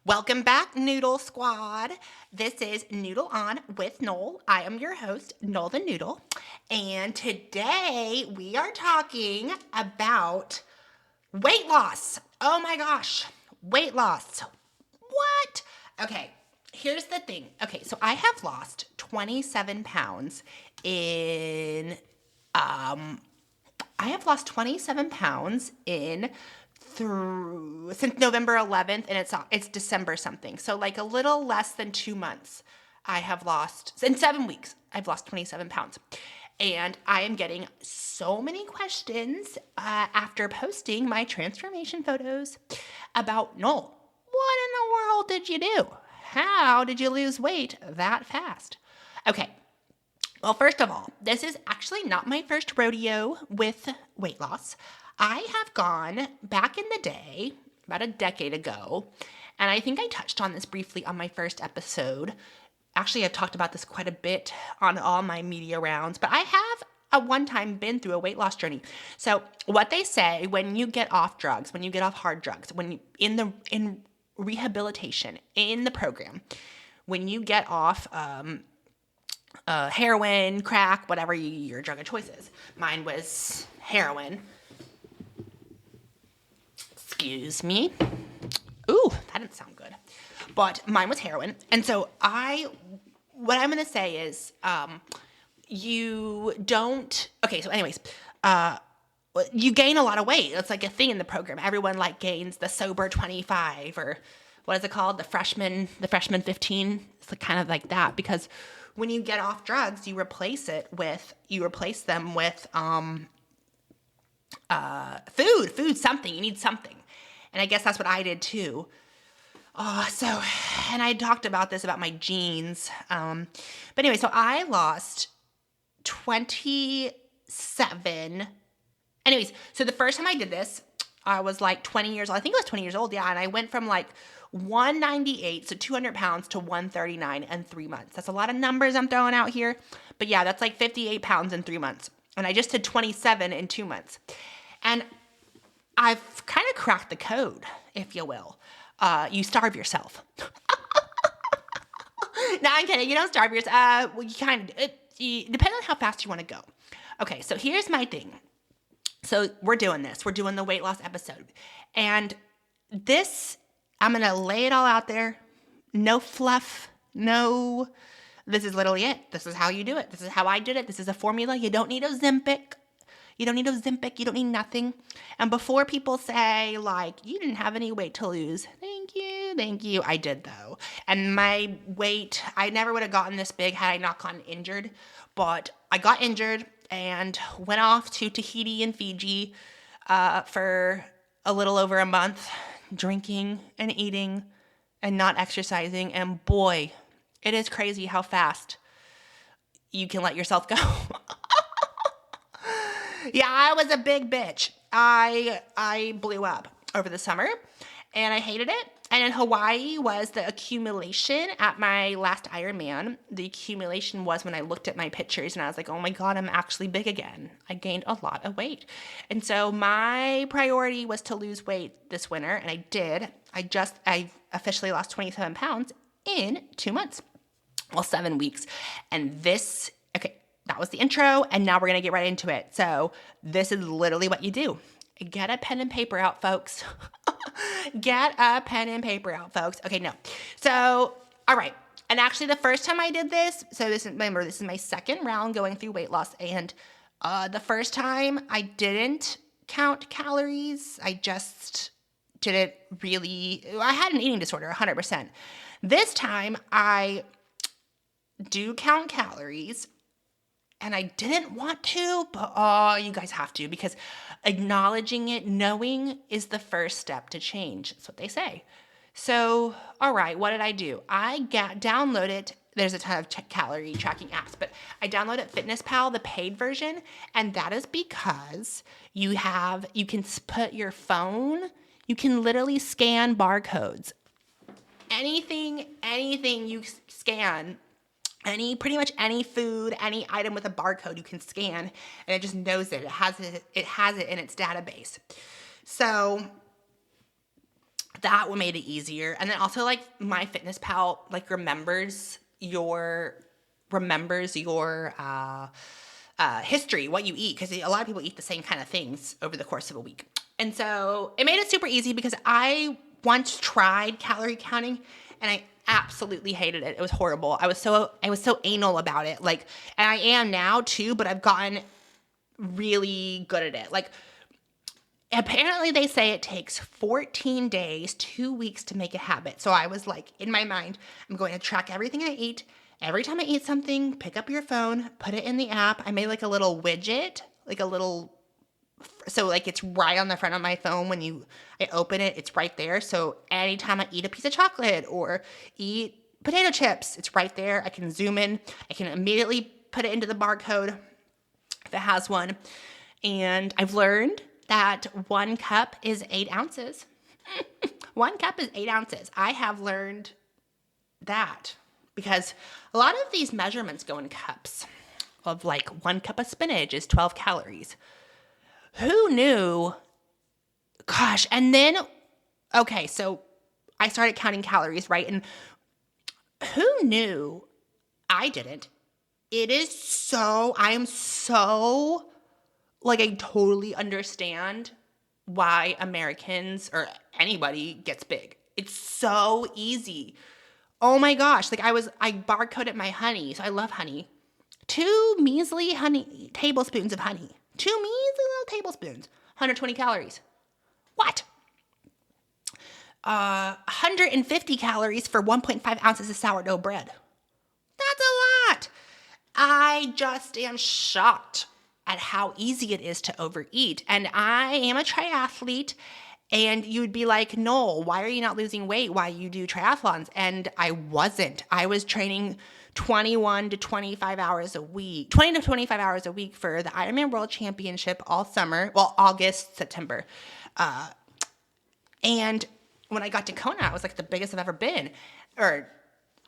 Welcome back, Noodle Squad. This is Noodle On with Noel. I am your host, Noel the Noodle. And today we are talking about weight loss. Oh my gosh, weight loss. What? Okay, here's the thing. Okay, so I have lost 27 pounds in, since November 11th, and it's December something. So like a little less than 2 months, I have lost, in 7 weeks, I've lost 27 pounds. And I am getting so many questions after posting my transformation photos about, Noel, what in the world did you do? How did you lose weight that fast? Okay. Well, first of all, this is actually not my first rodeo with weight loss. I have gone back in the day, about a decade ago, and I think I touched on this briefly on my first episode. Actually, I've talked about this quite a bit on all my media rounds, but I have at one time been through a weight loss journey. So what they say when you get off drugs, when you get off hard drugs, in rehabilitation, in the program, when you get off heroin, crack, whatever your drug of choice is. Mine was heroin. Excuse me. Ooh, that didn't sound good. But mine was heroin. And so what I'm going to say is, you gain a lot of weight. It's like a thing in the program. Everyone like gains the sober 25, or what is it called? The freshman 15. It's like kind of like that, because when you get off drugs, you replace them with food, something. You need something. And I guess that's what I did too. And I talked about this about my jeans. But anyway, so I lost 27. Anyways, so the first time I did this, I was like 20 years old. I think I was 20 years old, yeah. And I went from like 198, so 200 pounds, to 139 in 3 months. That's a lot of numbers I'm throwing out here. But yeah, that's like 58 pounds in 3 months. And I just did 27 in 2 months. And I've kind of cracked the code, if you will. You starve yourself. No, I'm kidding. You don't starve yourself. Well, you kind of, depending on how fast you want to go. Okay, so here's my thing. So we're doing this. We're doing the weight loss episode. And this, I'm going to lay it all out there. No fluff. No, this is literally it. This is how you do it. This is how I did it. This is a formula. You don't need Ozempic. You don't need Ozempic. You don't need nothing. And before people say, like, you didn't have any weight to lose. Thank you. I did, though. And my weight, I never would have gotten this big had I not gotten injured. But I got injured and went off to Tahiti and Fiji for a little over a month, drinking and eating and not exercising. And boy, it is crazy how fast you can let yourself go. Yeah, I was a big bitch. I blew up over the summer, and I hated it. And in Hawaii was the accumulation at my last Ironman. The accumulation was when I looked at my pictures, and I was like, oh my God, I'm actually big again. I gained a lot of weight. And so my priority was to lose weight this winter, and I did. I officially lost 27 pounds in 2 months. Well, 7 weeks. And that was the intro, and now we're going to get right into it. So this is literally what you do. Get a pen and paper out, folks. Get a pen and paper out, folks. Okay, no. So, all right. And actually, the first time I did this, this is my second round going through weight loss, and the first time I didn't count calories. I just didn't really, I had an eating disorder, 100%. This time, I do count calories. And I didn't want to, but you guys have to, because acknowledging it, knowing, is the first step to change. That's what they say. So, all right, what did I do? I downloaded, there's a ton of calorie tracking apps, but I downloaded MyFitnessPal, the paid version, and that is because you can put your phone, you can literally scan barcodes. Anything you scan, pretty much any food, any item with a barcode you can scan, and it just knows it. It has it in its database. So that made it easier. And then also like MyFitnessPal like remembers your history, what you eat, because a lot of people eat the same kind of things over the course of a week. And so it made it super easy because I once tried calorie counting and I absolutely hated it. It was horrible. I was so anal about it. Like, and I am now too, but I've gotten really good at it. Like, apparently they say it takes 14 days, 2 weeks to make a habit. So I was like, in my mind, I'm going to track everything I eat. Every time I eat something, pick up your phone, put it in the app. I made like a little widget, so like it's right on the front of my phone. When I open it, it's right there. So anytime I eat a piece of chocolate or eat potato chips, it's right there. I can zoom in. I can immediately put it into the barcode if it has one. And I've learned that 1 cup is 8 ounces. 1 cup is 8 ounces. I have learned that because a lot of these measurements go in cups of like 1 cup of spinach is 12 calories. Who knew? Gosh. And then, okay, so I started counting calories, right? And who knew? I didn't. I am so, like, I totally understand why Americans or anybody gets big. It's so easy. Oh my gosh. Like I barcoded my honey. So I love honey. 2 measly tablespoons of honey. 2 measly little tablespoons. 120 calories. What? 150 calories for 1.5 ounces of sourdough bread. That's a lot. I just am shocked at how easy it is to overeat. And I am a triathlete, and you would be like, Noel, why are you not losing weight while you do triathlons? And I wasn't. I was training 20 to 25 hours a week for the Ironman World Championship all summer. Well, August, September. And when I got to Kona, it was like the biggest I've ever been, or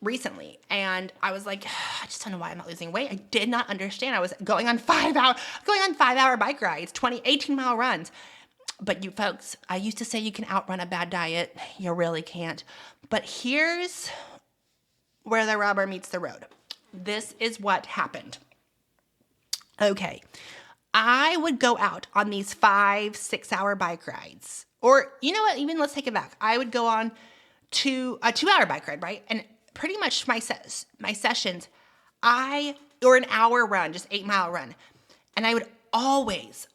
recently. And I was like, I just don't know why I'm not losing weight. I did not understand. I was going on 5-hour bike rides, 18-mile runs. But you folks, I used to say you can outrun a bad diet. You really can't. But here's where the rubber meets the road. This is what happened. Okay. I would go out on these 5-6-hour bike rides. Or, you know what? Even let's take it back. I would go on to a 2-hour bike ride, right? And pretty much my sessions, or an hour run, just 8-mile run. And I would always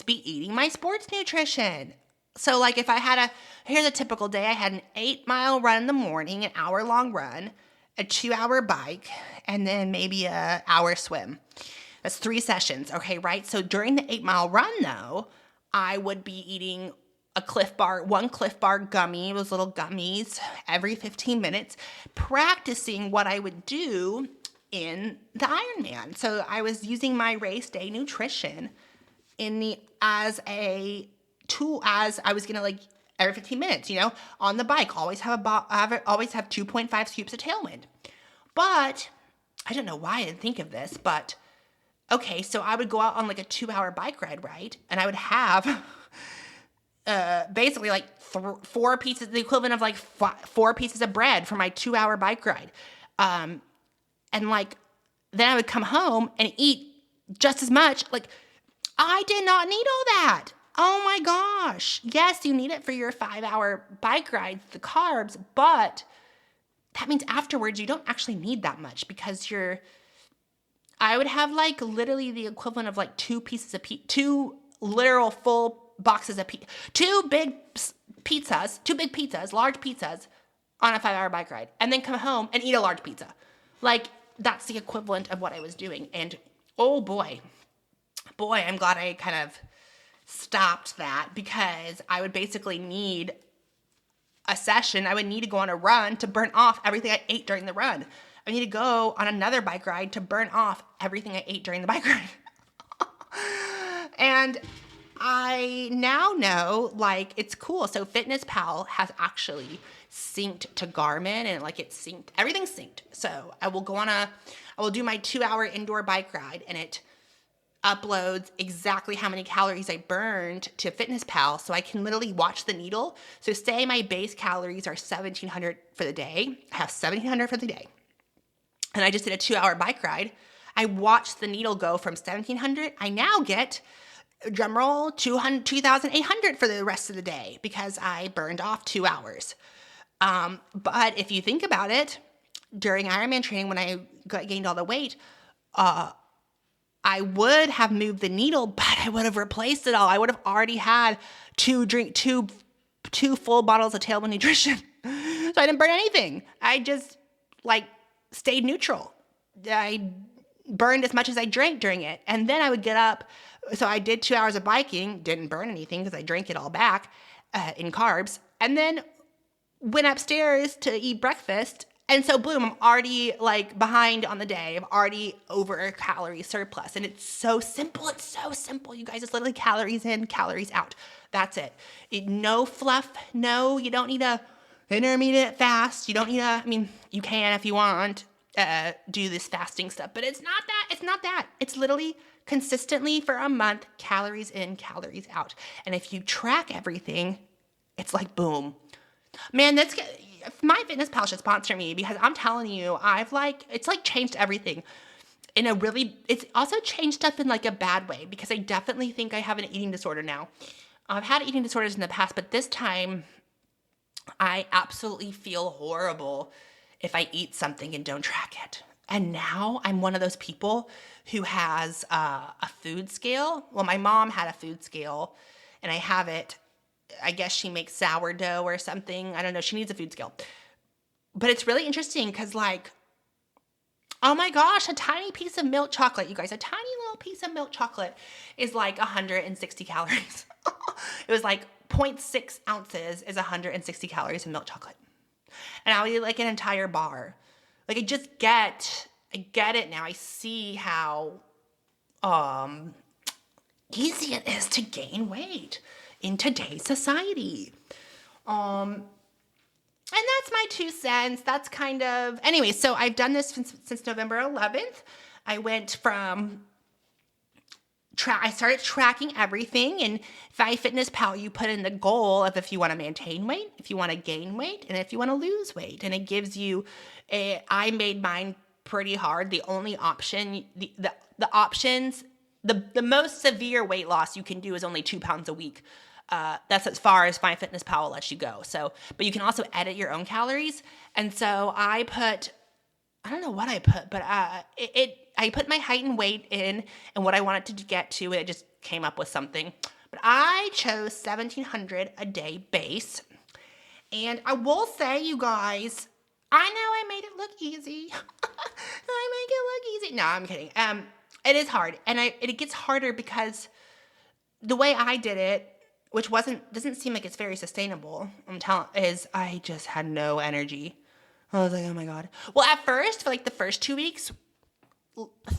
be eating my sports nutrition. So like if here's a typical day, I had an 8-mile run in the morning, an hour-long run, a 2-hour bike, and then maybe an hour swim. That's 3 sessions, okay, right? So during the 8-mile run though, I would be eating one Cliff Bar gummy, those little gummies, every 15 minutes, practicing what I would do in the Ironman. So I was using my race day nutrition as a tool, as I was gonna like every 15 minutes, on the bike, always have 2.5 scoops of Tailwind. But I don't know why I didn't think of this, but okay, so I would go out on like a 2-hour bike ride, right? And I would have basically like 4 pieces, the equivalent of like 4 pieces of bread for my 2-hour bike ride. And like, then I would come home and eat just as much. Like, I did not need all that. Oh my gosh. Yes, you need it for your 5-hour bike rides, the carbs, but that means afterwards you don't actually need that much because I would have like literally the equivalent of like 2 2 literal full boxes of 2 big pizzas, large pizzas on a 5-hour bike ride, and then come home and eat a large pizza. Like, that's the equivalent of what I was doing. And oh boy, I'm glad I kind of stopped that, because I would basically need a session. I would need to go on a run to burn off everything I ate during the run. I need to go on another bike ride to burn off everything I ate during the bike ride. And I now know, like, it's cool. So MyFitnessPal has actually synced to Garmin, and like it's synced, everything's synced. So I will do my 2-hour indoor bike ride, and it uploads exactly how many calories I burned to MyFitnessPal, so I can literally watch the needle. So say my base calories are 1,700 for the day. I have 1,700 for the day. And I just did a 2-hour bike ride. I watched the needle go from 1,700. I now get, drumroll, 2,800 for the rest of the day because I burned off 2 hours. But if you think about it, during Ironman training, when I gained all the weight, I would have moved the needle, but I would have replaced it all. I would have already had two full bottles of Tailwind Nutrition. So I didn't burn anything. I just stayed neutral. I burned as much as I drank during it. And then I would get up. So I did 2 hours of biking, didn't burn anything because I drank it all back in carbs. And then went upstairs to eat breakfast. And so boom, I'm already behind on the day. I'm already over a calorie surplus. And it's so simple. It's so simple. You guys, it's literally calories in, calories out. That's it. No fluff. No, you don't need a intermediate fast. You don't need you can if you want, do this fasting stuff, but it's not that. It's not that. It's literally consistently for a month, calories in, calories out. And if you track everything, it's boom. Man, MyFitnessPal should sponsor me because I'm telling you, it's changed everything it's also changed up in a bad way because I definitely think I have an eating disorder now. I've had eating disorders in the past, but this time I absolutely feel horrible if I eat something and don't track it. And now I'm one of those people who has a food scale. Well, my mom had a food scale and I have it. I guess she makes sourdough or something. I don't know. She needs a food scale. But it's really interesting because oh my gosh, a tiny piece of milk chocolate, you guys, a tiny little piece of milk chocolate is 160 calories. It was 0.6 ounces is 160 calories of milk chocolate. And I'll eat an entire bar. I get it now. I see how easy it is to gain weight in today's society. And that's my 2 cents. That's anyway, so I've done this since November 11th. I went from I started tracking everything, and MyFitnessPal, you put in the goal of if you want to maintain weight, if you want to gain weight, and if you want to lose weight. And it gives you I made mine pretty hard. The only option, the options, the most severe weight loss you can do is only 2 pounds a week. That's as far as MyFitnessPal will let you go. So, but you can also edit your own calories. And so I don't know what I put, but I put my height and weight in and what I wanted to get to, and it just came up with something. But I chose 1,700 a day base. And I will say, you guys, I know I made it look easy. I make it look easy. No, I'm kidding. It is hard. And it gets harder because the way I did it, which doesn't seem like it's very sustainable, is I just had no energy. I was oh my God. Well, at first, for the first 2 weeks,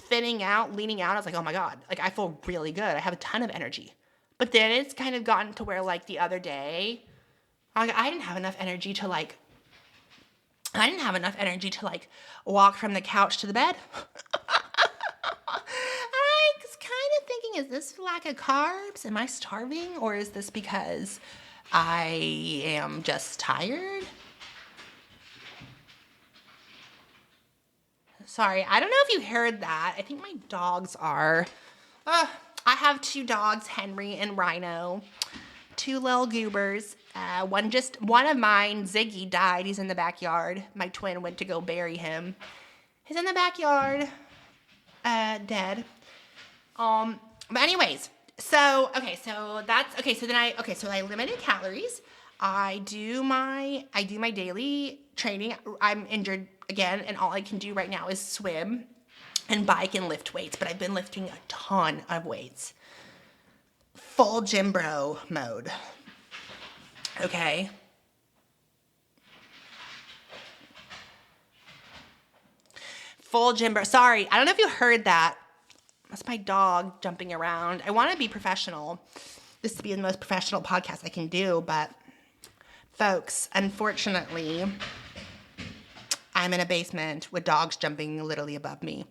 leaning out, I was oh my God, I feel really good. I have a ton of energy. But then it's kind of gotten to where the other day, I didn't have enough energy to walk from the couch to the bed. I was kind of thinking, is this lack of carbs? Am I starving? Or is this because I am just tired? Sorry, I don't know if you heard that. I think my dogs are. I have 2 dogs, Henry and Rhino. 2 little goobers. One of mine, Ziggy, died. He's in the backyard. My twin went to go bury him. He's in the backyard, dead. But anyways, so I limited calories. I do my daily training. I'm injured again, and all I can do right now is swim and bike and lift weights, but I've been lifting a ton of weights. Full gym bro mode. Okay. Full gym bro. Sorry, I don't know if you heard that. That's my dog jumping around. I want to be professional. This to be the most professional podcast I can do, but folks, unfortunately, I'm in a basement with dogs jumping literally above me.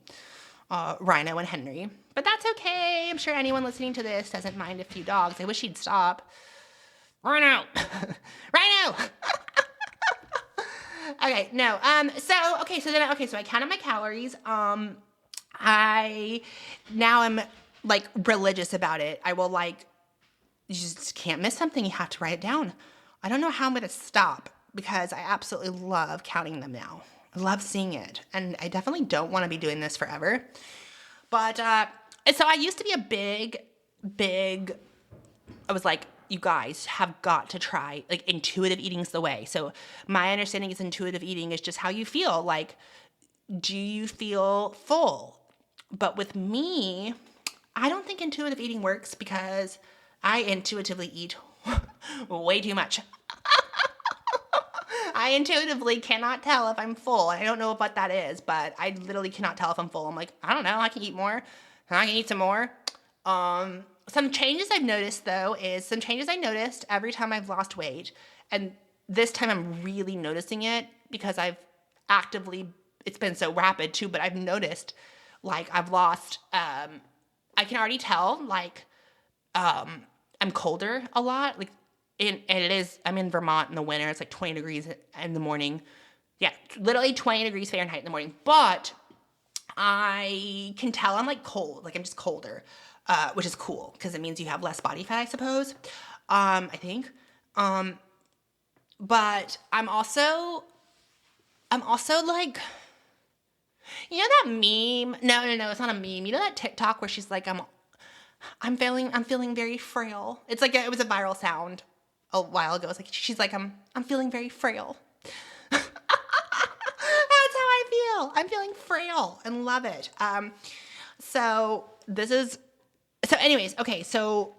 Rhino and Henry. But that's okay. I'm sure anyone listening to this doesn't mind a few dogs. I wish he'd stop. Rhino! Rhino! Okay, no. So I counted my calories. I now am like religious about it. I will you just can't miss something. You have to write it down. I don't know how I'm going to stop because I absolutely love counting them now. I love seeing it. And I definitely don't want to be doing this forever. But, so I used to be a I was like, you guys have got to try, like, intuitive eating's the way. So my understanding is intuitive eating is just how you feel. Like, do you feel full? But with me, I don't think intuitive eating works because I intuitively eat way too much. I intuitively cannot tell if I'm full. I don't know what that is, but I literally cannot tell if I'm full. I'm like, I don't know. I can eat more. I can eat some more. Some changes I've noticed, though, is every time I've lost weight. And this time I'm really noticing it because it's been so rapid, too, but I've noticed, like, I've lost, I can already tell, like, I'm colder a lot. Like, I'm in Vermont in the winter. It's like 20 degrees in the morning. Yeah, literally 20 degrees Fahrenheit in the morning. But I can tell I'm like cold. Like I'm just colder, which is cool because it means you have less body fat, I suppose. I think. But I'm also like, you know that meme? No, it's not a meme. You know that TikTok where she's like, I'm feeling very frail. It's like it was a viral sound a while ago. It's like she's like, I'm feeling very frail. That's how I feel. I'm feeling frail and love it. Anyways, okay, so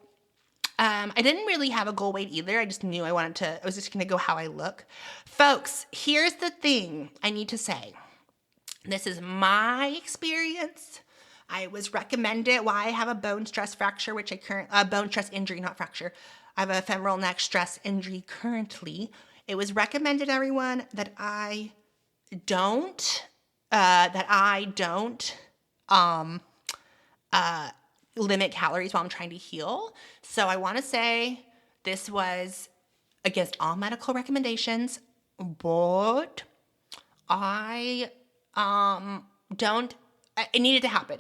I didn't really have a goal weight either. I just knew I was just gonna go how I look. Folks, here's the thing I need to say. This is my experience. I was recommended why I have a bone stress fracture, bone stress injury, not fracture. I have a femoral neck stress injury currently. It was recommended, everyone, that I don't limit calories while I'm trying to heal. So I want to say this was against all medical recommendations, but I it needed to happen.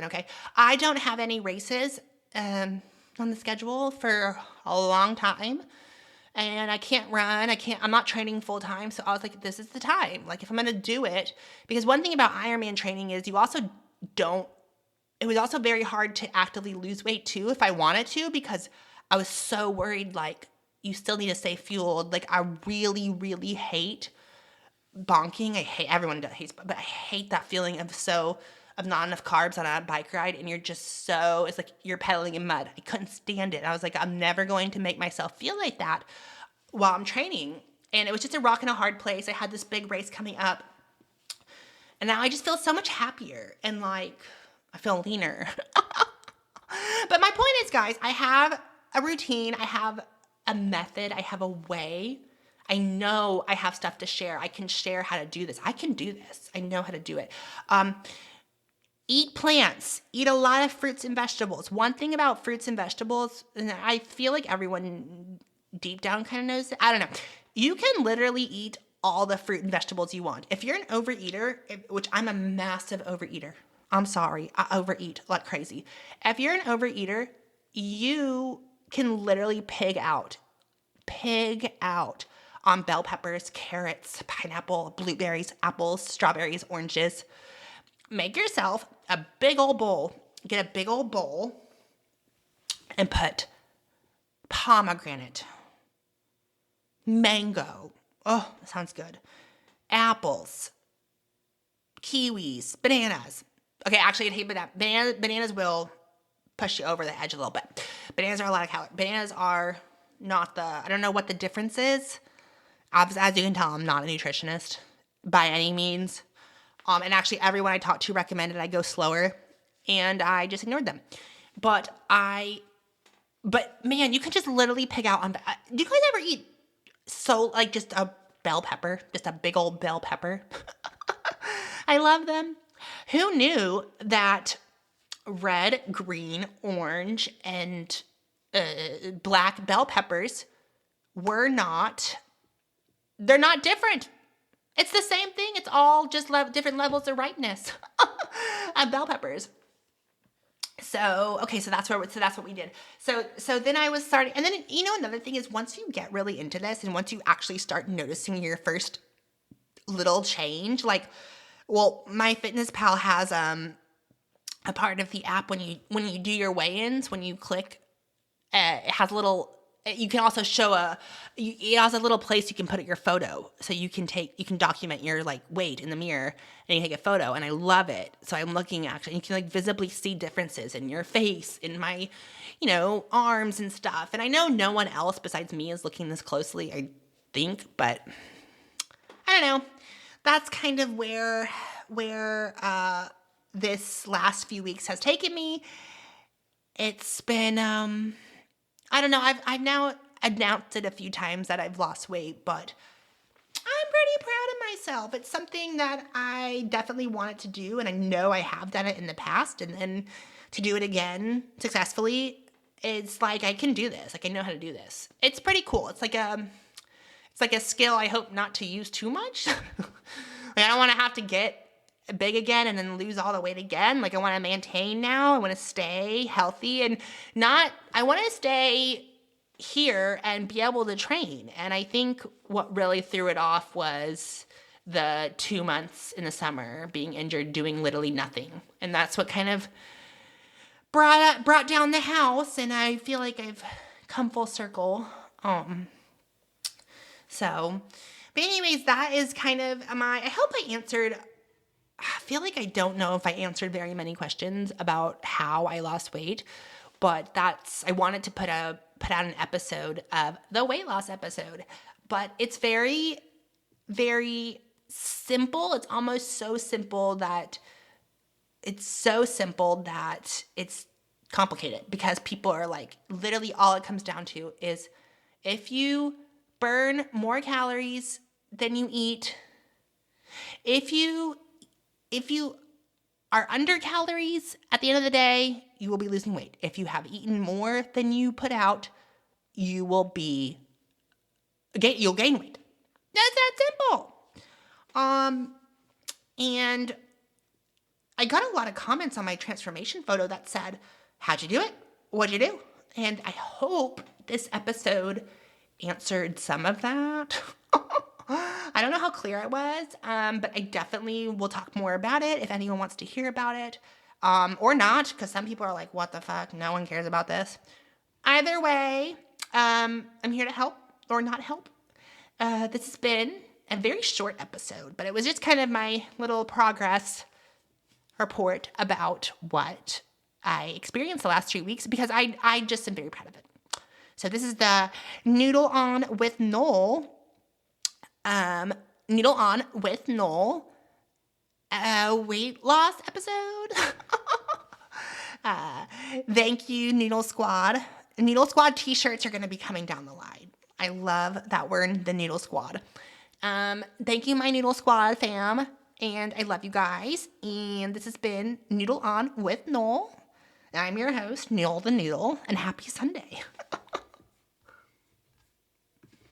Okay. I don't have any races on the schedule for a long time. And I can't run. I'm not training full time. So I was like, this is the time. Like if I'm going to do it, because one thing about Ironman training is it was also very hard to actively lose weight too, if I wanted to, because I was so worried, like you still need to stay fueled. Like I really, really hate bonking. Everyone hates, but I hate that feeling of not enough carbs on a bike ride. And it's like you're pedaling in mud. I couldn't stand it. I was like, I'm never going to make myself feel like that while I'm training. And it was just a rock and a hard place. I had this big race coming up and now I just feel so much happier and like, I feel leaner. But my point is, guys, I have a routine. I have a method. I have a way. I know I have stuff to share. I can share how to do this. I can do this. I know how to do it. Eat plants. Eat a lot of fruits and vegetables. One thing about fruits and vegetables, and I feel like everyone deep down kind of knows it. I don't know. You can literally eat all the fruit and vegetables you want. If you're an overeater, which I'm a massive overeater. I'm sorry. I overeat like crazy. If you're an overeater, you can literally pig out on bell peppers, carrots, pineapple, blueberries, apples, strawberries, oranges. Make yourself a big old bowl. Get a big old bowl and put pomegranate, mango. Oh, that sounds good. Apples, kiwis, bananas. Okay, actually, I hate bananas will push you over the edge a little bit. Bananas are a lot of calories. Bananas are not I don't know what the difference is. As you can tell, I'm not a nutritionist by any means. And actually, everyone I talked to recommended I go slower, and I just ignored them. But man, you can just literally pick out on. Do you guys ever eat just a bell pepper, just a big old bell pepper? I love them. Who knew that red, green, orange, and black bell peppers they're not different. It's the same thing. It's all just different levels of ripeness of bell peppers. So that's what we did. So then I was starting, and then another thing is once you get really into this, and once you actually start noticing your first little change, MyFitnessPal has a part of the app when you do your weigh-ins, when you click, it has a little. You can also it has a little place you can put your photo, so you can document your weight in the mirror, and you take a photo, and I love it. So I'm looking actually, you can visibly see differences in your face, in my, arms and stuff. And I know no one else besides me is looking this closely, I think, but I don't know. That's kind of where this last few weeks has taken me. It's been I don't know. I've now announced it a few times that I've lost weight, but I'm pretty proud of myself. It's something that I definitely wanted to do, and I know I have done it in the past, and then to do it again successfully, it's I can do this. I know how to do this. It's pretty cool. It's like a skill I hope not to use too much. I don't want to have to get big again and then lose all the weight again. I want to maintain now. I want to stay healthy and I want to stay here and be able to train. And I think what really threw it off was the 2 months in the summer being injured, doing literally nothing. And that's what kind of brought down the house. And I feel like I've come full circle. But anyways, that is kind of I hope I answered. I feel like I don't know if I answered very many questions about how I lost weight, but I wanted to put out an episode of the weight loss episode, but it's very, very simple. It's almost so simple that it's complicated, because people are literally all it comes down to is if you burn more calories than you eat, if you are under calories, at the end of the day, you will be losing weight. If you have eaten more than you put out, you'll gain weight. That's that simple. And I got a lot of comments on my transformation photo that said, "How'd you do it? What'd you do?" And I hope this episode answered some of that. I don't know how clear I was, but I definitely will talk more about it if anyone wants to hear about it, or not, because some people are like, what the fuck? No one cares about this. Either way, I'm here to help or not help. This has been a very short episode, but it was just kind of my little progress report about what I experienced the last 3 weeks, because I just am very proud of it. So this is the Noodle On with Noel. Noodle On with Noel, weight loss episode. Thank you, Noodle Squad. Noodle Squad t-shirts are going to be coming down the line. I love that we're in the Noodle Squad. Thank you, my Noodle Squad fam, and I love you guys. And this has been Noodle On with Noel. I'm your host, Noel the Noodle, and happy Sunday.